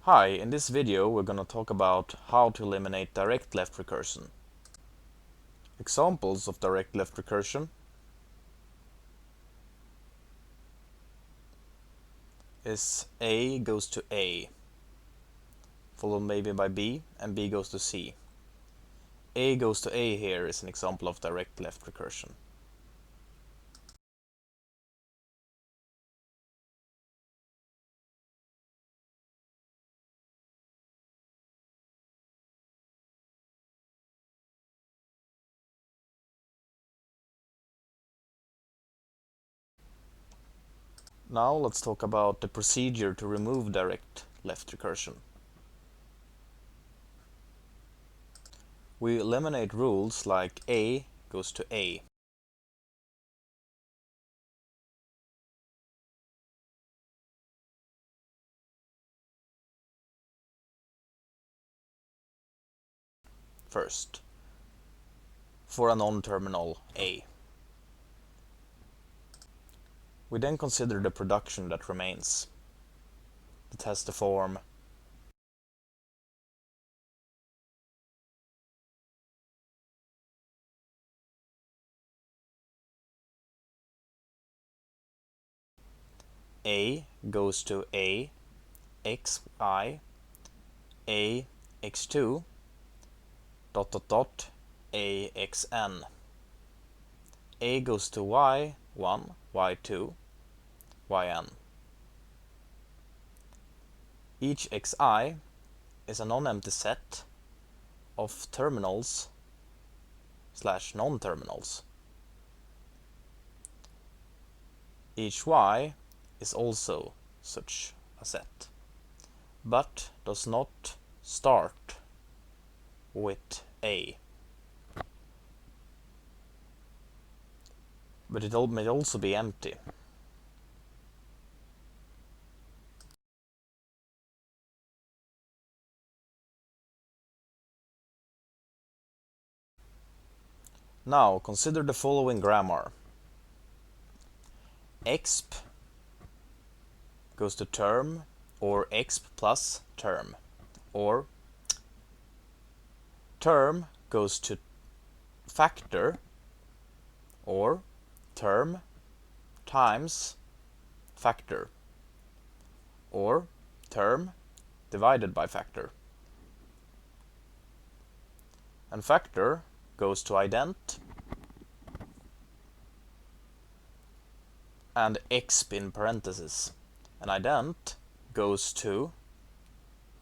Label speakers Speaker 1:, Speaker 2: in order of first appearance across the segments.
Speaker 1: Hi, in this video we're going to talk about how to eliminate direct left recursion. Examples of direct left recursion is A goes to A, followed maybe by B, and B goes to C. A goes to A here is an example of direct left recursion. Now let's talk about the procedure to remove direct left recursion. We eliminate rules like A goes to A. First, for a non-terminal A. We then consider the production that remains. It has the form A goes to A xi, A x2, A xn. A goes to y1, y2, yn. Each xi is a non-empty set of terminals / non-terminals. Each y is also such a set, but does not start with A. But it may also be empty. Now consider the following grammar. Exp goes to term or exp plus term, or term goes to factor or term times factor, or term divided by factor. And factor goes to ident and exp in parentheses. And ident goes to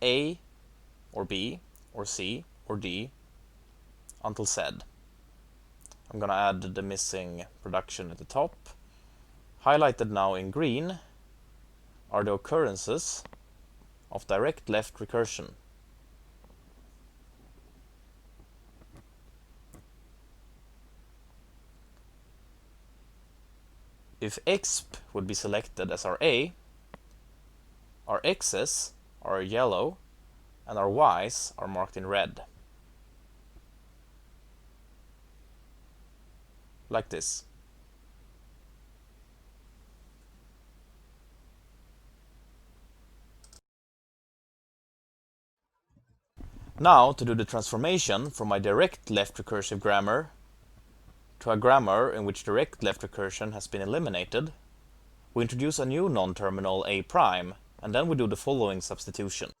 Speaker 1: A or B or C or D until Z. I'm gonna add the missing production at the top. Highlighted now in green are the occurrences of direct left recursion. If exp would be selected as our A, our x's are yellow and our y's are marked in red. Like this. Now to do the transformation from my direct left recursive grammar to a grammar in which direct left recursion has been eliminated, we introduce a new non-terminal A prime, and then we do the following substitution.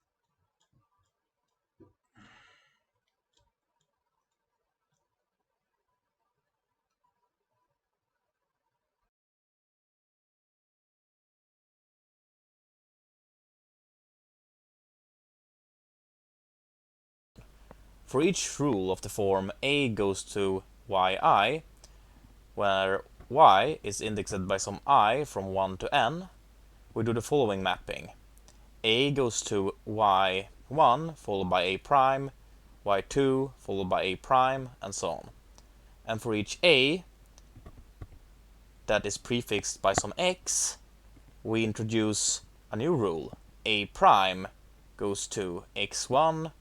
Speaker 1: For each rule of the form A goes to yi, where y is indexed by some I from 1 to n, we do the following mapping. A goes to y1 followed by A prime, y2 followed by A prime, and so on. And for each A that is prefixed by some x, we introduce a new rule. A prime goes to x1,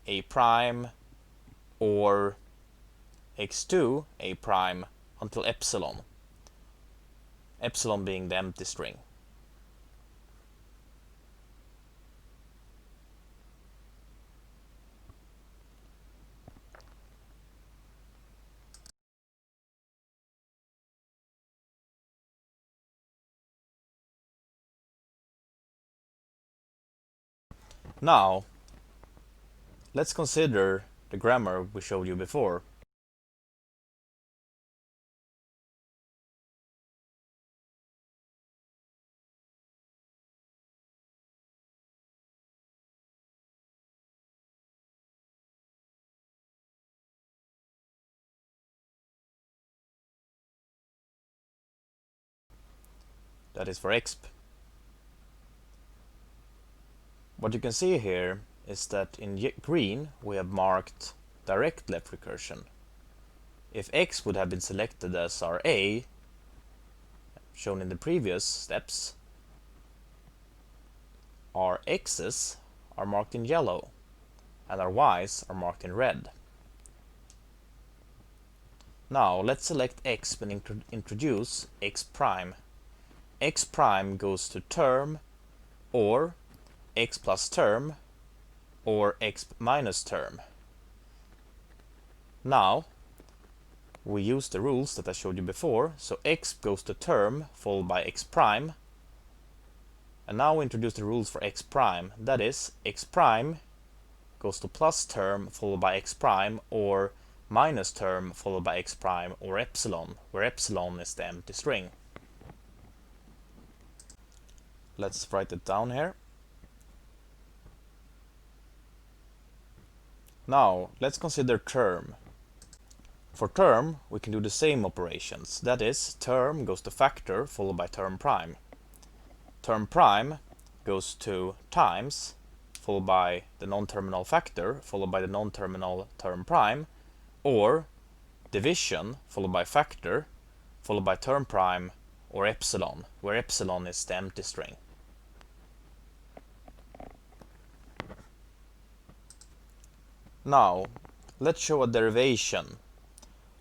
Speaker 1: A prime, or x2, A prime, until epsilon. Epsilon being the empty string. Now, let's consider the grammar we showed you before. That is for exp. What you can see here is that in green we have marked direct left recursion. If x would have been selected as our a, shown in the previous steps, our x's are marked in yellow and our y's are marked in red. Now let's select x and introduce x prime. X prime goes to term or x plus term or x minus term. Now we use the rules that I showed you before, so x goes to term followed by x prime, and now we introduce the rules for x prime. That is, x prime goes to plus term followed by x prime or minus term followed by x prime or epsilon, where epsilon is the empty string. Let's write it down here. Now let's consider term. For term we can do the same operations. That is, term goes to factor followed by term prime. Term prime goes to times followed by the non-terminal factor followed by the non-terminal term prime, or division followed by factor followed by term prime or epsilon, where epsilon is the empty string. Now let's show a derivation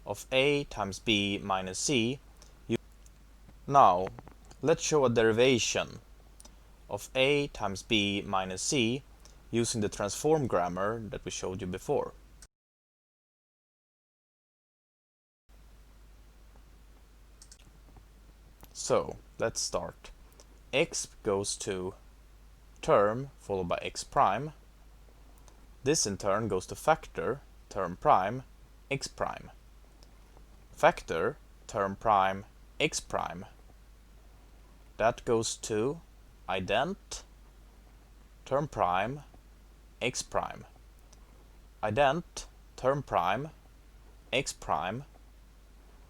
Speaker 1: of a times b minus c. Now let's show a derivation of a times b minus c using the transform grammar that we showed you before. So let's start. X goes to term followed by x prime. This in turn goes to factor, term prime, x prime. Factor, term prime, x prime. That goes to ident, term prime, x prime. Ident, term prime, x prime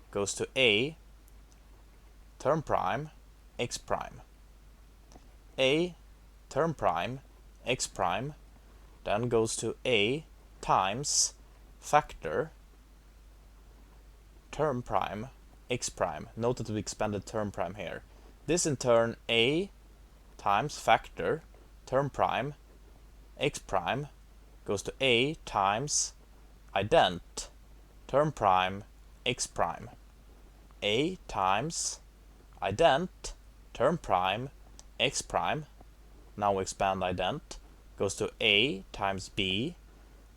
Speaker 1: goes to a, term prime, x prime. A, term prime, x prime then goes to a times factor, term prime, x prime. Note that we expanded term prime here. This in turn, a times factor, term prime, x prime goes to a times ident, term prime, x prime. A times ident, term prime, x prime. Now we expand ident, goes to a times b,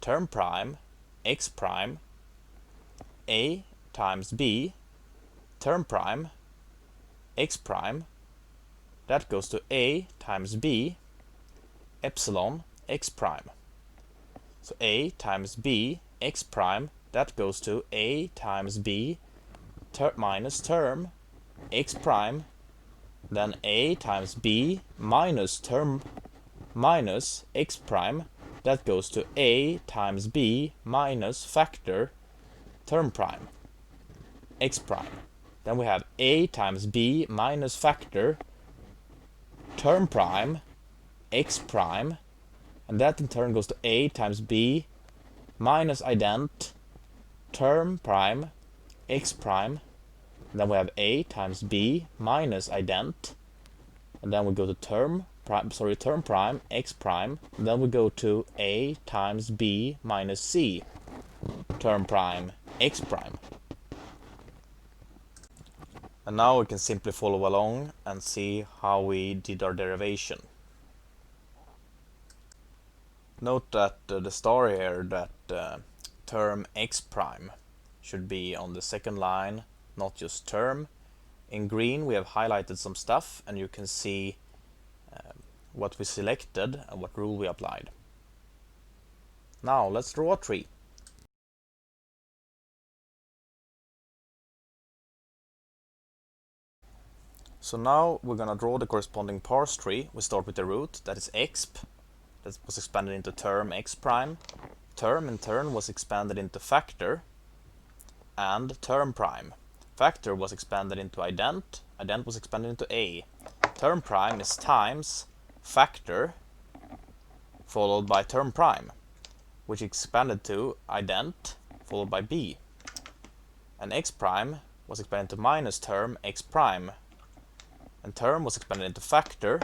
Speaker 1: term prime, x prime. A times b, term prime, x prime. That goes to a times b, epsilon, x prime. So a times b, x prime, that goes to a times b minus term, x prime. Then a times b minus term minus x prime, that goes to a times b minus factor, term prime, x prime. Then we have a times b minus factor, term prime, x prime, and that in turn goes to a times b minus ident, term prime, x prime. And then we have a times b minus ident, and then we go to term prime, x prime, and then we go to a times b minus c, term prime, x prime. And now we can simply follow along and see how we did our derivation. Note that the star here, that term x prime should be on the second line, not just term. In green we have highlighted some stuff, and you can see what we selected and what rule we applied. Now let's draw a tree. So now we're gonna draw the corresponding parse tree. We start with the root, that is exp, that was expanded into term x prime. Term in turn was expanded into factor and term prime. Factor was expanded into ident, ident was expanded into a. Term prime is times factor followed by term prime, which expanded to ident followed by b. And x prime was expanded to minus term x prime. And term was expanded into factor.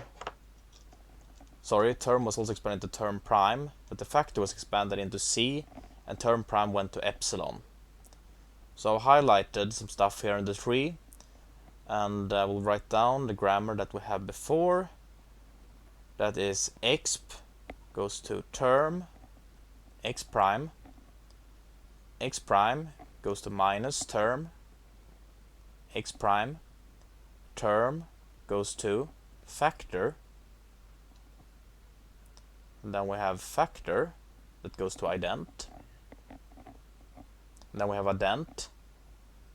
Speaker 1: Sorry, term was also expanded into term prime, but the factor was expanded into c, and term prime went to epsilon. So I've highlighted some stuff here in the tree, and I will write down the grammar that we have before. That is exp goes to term x prime goes to minus term x prime, term goes to factor, and then we have factor that goes to ident, and then we have ident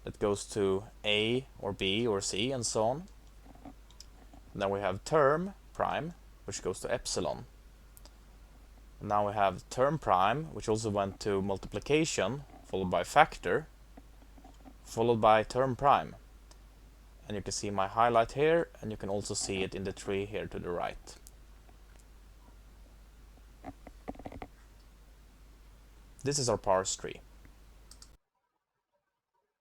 Speaker 1: that goes to a or b or c and so on, and then we have term prime which goes to epsilon, and now we have term prime which also went to multiplication followed by factor followed by term prime. And you can see my highlight here, and you can also see it in the tree here to the right. This is our parse tree.